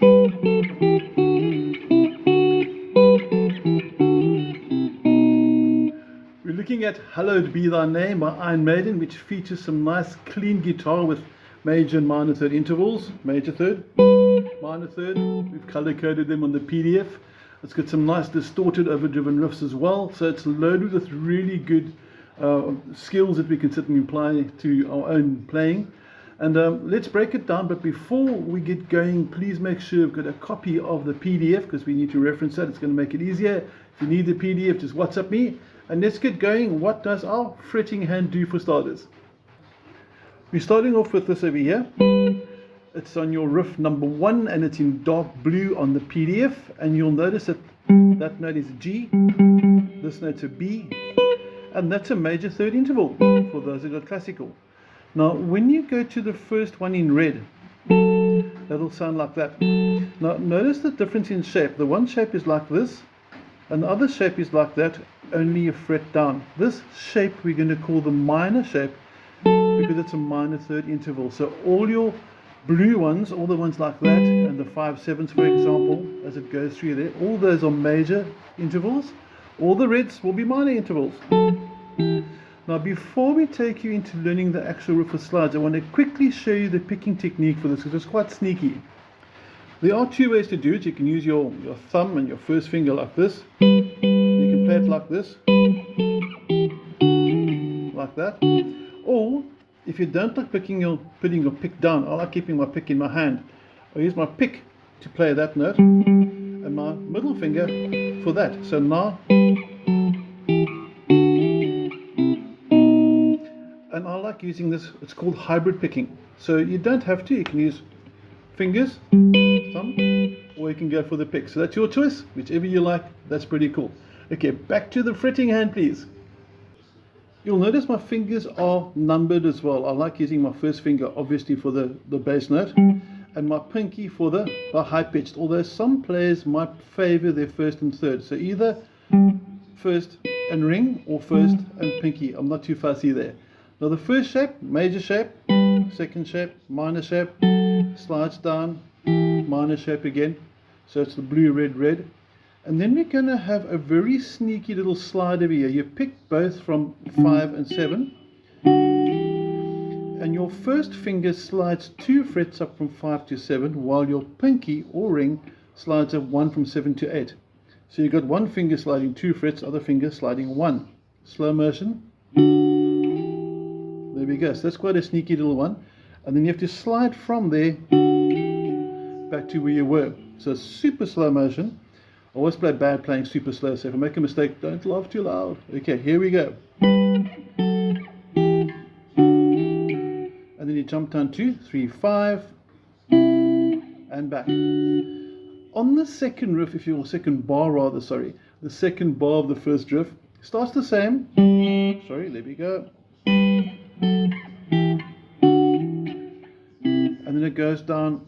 We're looking at Hallowed Be Thy Name by Maiden, which features some nice clean guitar with major and minor third intervals. Major third, minor third. We've color coded them on the PDF. It's got some nice distorted overdriven riffs as well. So it's loaded with really good skills that we can sit and apply to our own playing. And let's break it down. But before we get going, please make sure you've got a copy of the PDF, because we need to reference that. It's going to make it easier. If you need the PDF, just WhatsApp me. And let's get going. What does our fretting hand do for starters? We're starting off with this over here. It's on your riff number 1, and it's in dark blue on the PDF. And you'll notice that that note is a G, this note's a B, and that's a major third interval for those who got classical. Now, when you go to the first one in red, that'll sound like that. Now, notice the difference in shape. The one shape is like this, and the other shape is like that, only a fret down. This shape we're going to call the minor shape, because it's a minor third interval. So all your blue ones, all the ones like that, and the 5/7s, for example, as it goes through there, all those are major intervals. All the reds will be minor intervals. Now, before we take you into learning the actual riff of slides, I want to quickly show you the picking technique for this, because it's quite sneaky. There are 2 ways to do it. You can use your thumb and your first finger like this. You can play it like this, like that. Or, if you don't like putting your pick down, I like keeping my pick in my hand. I use my pick to play that note, and my middle finger for that. So now, and I like using this, it's called hybrid picking. So you don't have to, you can use fingers, thumb, or you can go for the pick. So that's your choice, whichever you like. That's pretty cool. Okay, back to the fretting hand, please. You'll notice my fingers are numbered as well. I like using my first finger, obviously, for the bass note, and my pinky for the high pitched, although some players might favor their first and third. So either first and ring, or first and pinky. I'm not too fussy there. Now, the first shape, major shape, second shape, minor shape, slides down, minor shape again. So it's the blue, red, red. And then we're going to have a very sneaky little slide over here. You pick both from 5 and 7. And your first finger slides 2 frets up from 5 to 7, while your pinky or ring slides up 1 from 7 to 8. So you've got one finger sliding 2 frets, other finger sliding 1. Slow motion. There we go. So that's quite a sneaky little one. And then you have to slide from there back to where you were. So super slow motion. I always play bad playing super slow, so if I make a mistake, don't laugh too loud. Okay, here we go. And then you jump down 2, 3, 5, and back. On the second riff, or second bar rather, sorry, the second bar of the first riff starts the same. Sorry, there we go. And then it goes down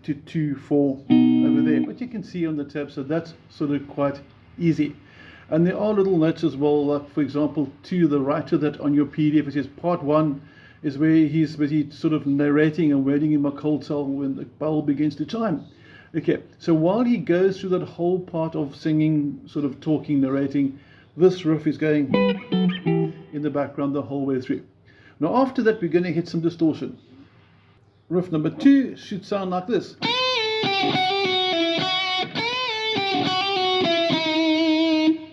to 2, 4 over there, but you can see on the tab, so that's sort of quite easy. And there are little notes as well, like for example to the right of that on your PDF, it says part 1 is where he's busy sort of narrating and waiting in my cold cell when the bell begins to chime. Okay, so while he goes through that whole part of singing, sort of talking, narrating, this riff is going in the background the whole way through. Now after that, we're going to hit some distortion. Riff number 2 should sound like this.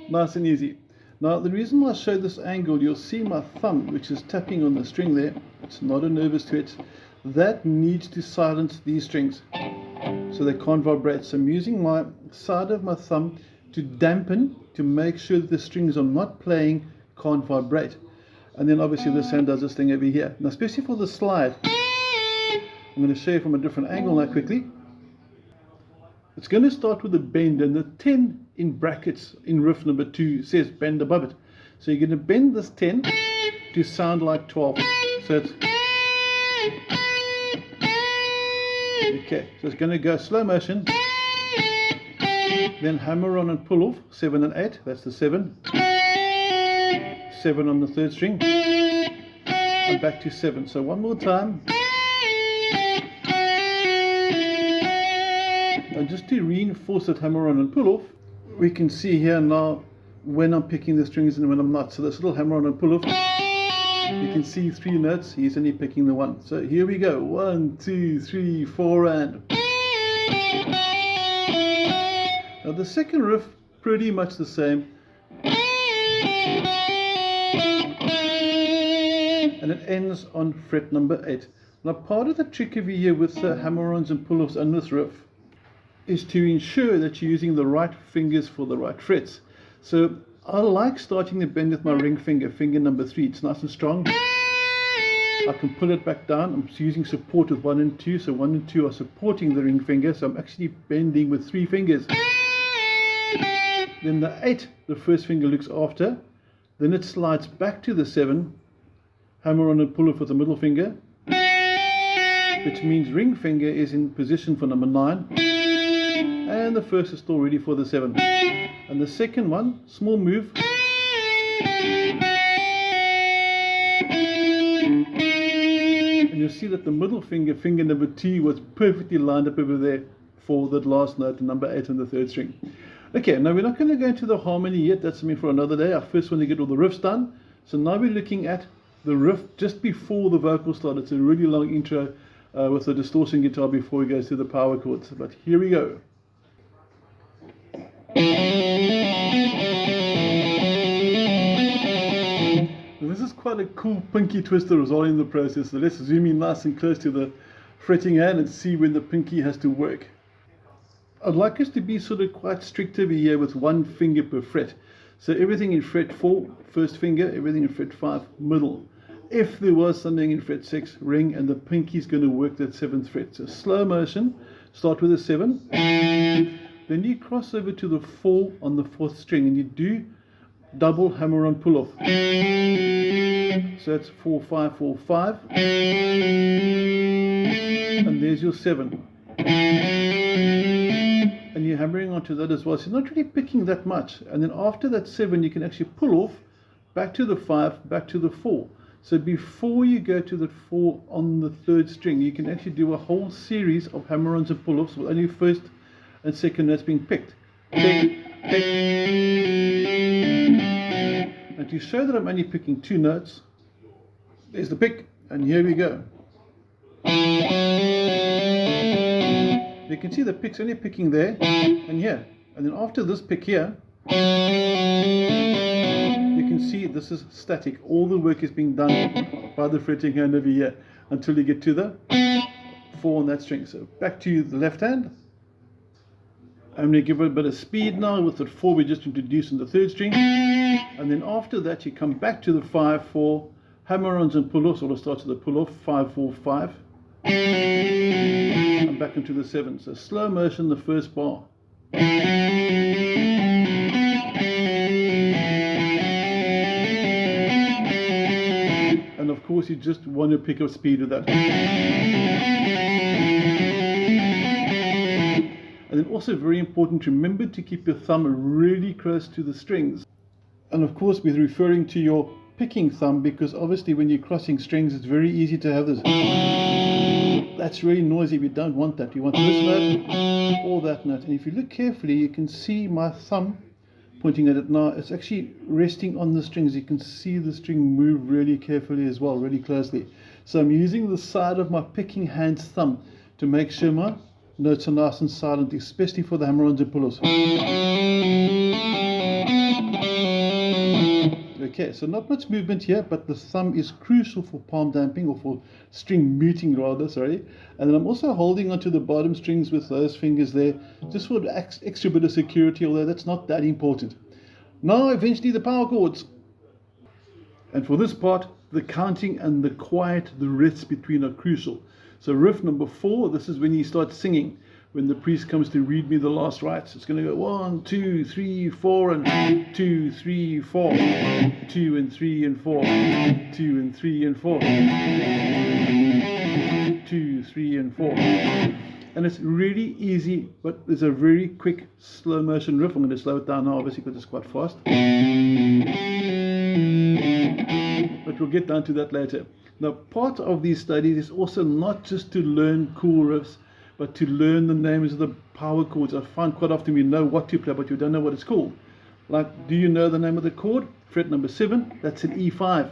Nice and easy. Now, the reason why I show this angle, you'll see my thumb, which is tapping on the string there. It's not a nervous twitch. That needs to silence these strings so they can't vibrate. So I'm using my side of my thumb to dampen, to make sure that the strings I'm not playing can't vibrate. And then obviously this hand does this thing over here. Now, especially for the slide, I'm going to show you from a different angle now quickly. It's going to start with a bend, and the 10 in brackets in riff number 2 says bend above it. So you're going to bend this 10 to sound like 12. So it's okay. So it's going to go slow motion, then hammer on and pull off 7 and 8. That's the 7. 7 on the third string, and back to 7. So one more time. just to reinforce that hammer on and pull off, we can see here now when I'm picking the strings and when I'm not. So this little hammer on and pull off, you can see 3 notes, he's only picking the 1. So here we go, 1, 2, 3, 4, and... Now the second riff, pretty much the same. And it ends on fret number 8. Now part of the trick over here with the hammer-ons and pull-offs on this riff is to ensure that you're using the right fingers for the right frets. So I like starting the bend with my ring finger, finger number 3. It's nice and strong. I can pull it back down. I'm using support with 1 and 2. So 1 and 2 are supporting the ring finger. So I'm actually bending with 3 fingers. Then the 8, the first finger looks after. Then it slides back to the 7. Hammer on and pull off with the middle finger, which means ring finger is in position for number 9, and the first is still ready for the 7. And the second one, small move, and you'll see that the middle finger, finger number 2, was perfectly lined up over there for that last note, number 8 on the 3rd string. Okay, now we're not going to go into the harmony yet, that's something for another day. I first want to get all the riffs done. So now we're looking at the riff just before the vocal start. It's a really long intro with the distortion guitar before it goes to the power chords. But here we go. Now this is quite a cool pinky twister as well in the process. So let's zoom in nice and close to the fretting hand and see when the pinky has to work. I'd like us to be sort of quite strict over here with 1 finger per fret. So everything in fret 4, first finger, everything in fret 5, middle. If there was something in fret 6, ring, and the pinky is going to work that 7th fret. So slow motion, start with a 7, then you cross over to the 4 on the 4th string and you do double hammer on pull off. So that's 4, 5, 4, 5, and there's your 7. And you're hammering onto that as well, so you're not really picking that much. And then after that 7, you can actually pull off back to the 5, back to the 4. So before you go to the 4 on the 3rd string, you can actually do a whole series of hammer-ons and pull-offs with only first and second notes being picked. Pick, pick. And to show that I'm only picking 2 notes, there's the pick, and here we go. You can see the pick's only picking there and here. And then after this pick here, you can see this is static. All the work is being done by the fretting hand over here until you get to the 4 on that string. So back to the left hand. I'm going to give it a bit of speed now with the 4 we just introduced in the 3rd string. And then after that you come back to the 5, 4, hammer-ons and pull-offs, or it starts with the pull-off, 5, 4, 5. And back into the 7. So slow motion, the first bar. And of course you just want to pick up speed with that. And then also very important, remember to keep your thumb really close to the strings. And of course we're referring to your picking thumb, because obviously when you're crossing strings it's very easy to have this. That's really noisy. We don't want that. We want this note or that note. And if you look carefully, you can see my thumb pointing at it now. It's actually resting on the strings. You can see the string move really carefully as well, really closely. So I'm using the side of my picking hand's thumb to make sure my notes are nice and silent, especially for the hammer-ons and pull-offs. Okay, so not much movement here, but the thumb is crucial for palm damping, or for string muting rather, sorry. And then I'm also holding onto the bottom strings with those fingers there, just for the extra bit of security, although that's not that important. Now eventually the power chords. And for this part, the counting and the quiet, the riffs between are crucial. So riff number 4, this is when you start singing. When the priest comes to read me the last rites, it's going to go 1, 2, 3, 4, and 2, 3, 4, 2 and 3 and 4, 2 and 3 and 4, 2, 3 and 4. And it's really easy, but there's a very quick slow motion riff. I'm going to slow it down now, obviously, because it's quite fast. But we'll get down to that later. Now, part of these studies is also not just to learn cool riffs, but to learn the names of the power chords. I find quite often we know what to play, but you don't know what it's called. Like, do you know the name of the chord? Fret number 7, that's an E5.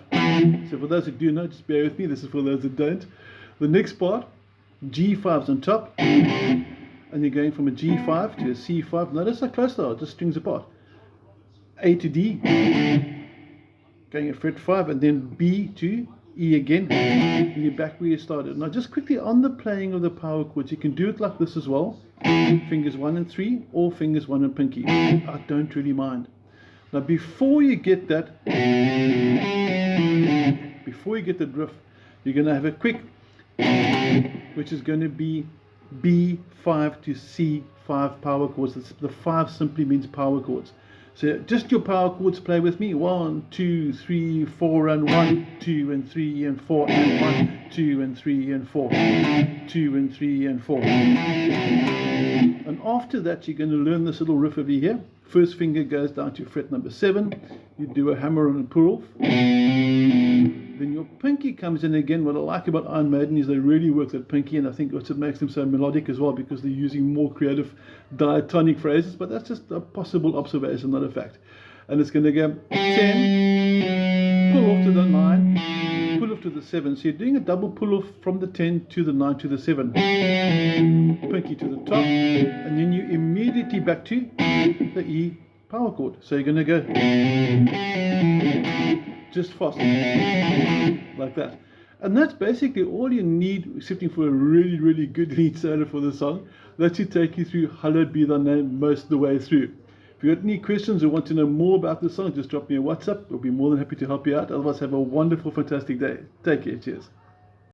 So for those who do know, just bear with me, this is for those that don't. The next part, G5's on top, and you're going from a G5 to a C5. Notice how close they are, just strings apart. A to D, going at fret 5, and then B to E again, and you're back where you started. Now just quickly on the playing of the power chords, you can do it like this as well. Fingers 1 and 3, or fingers 1 and pinky. I don't really mind. Now before you get that riff, you're going to have a quick, which is going to be B5 to C5 power chords. The 5 simply means power chords. So just your power chords, play with me. 1, 2, 3, 4, and 1, 2, and 3, and 4, and 1, 2, and 3, and 4, 2, and 3, and 4. And after that, you're going to learn this little riff over here. First finger goes down to fret number 7. You do a hammer on a pull off. Then your pinky comes in again. What I like about Iron Maiden is they really work that pinky, and I think that's what makes them so melodic as well, because they're using more creative diatonic phrases, but that's just a possible observation, not a fact. And it's going to go 10, pull off to the 9, pull off to the 7. So you're doing a double pull off from the 10 to the 9 to the 7. Pinky to the top, and then you immediately back to the E power chord. So you're going to go just fast, like that. And that's basically all you need, excepting for a really, really good lead solo for the song. That should take you through Hallowed Be Thy Name most of the way through. If you've got any questions or want to know more about the song, just drop me a WhatsApp. We'll be more than happy to help you out. Otherwise, have a wonderful, fantastic day. Take care. Cheers.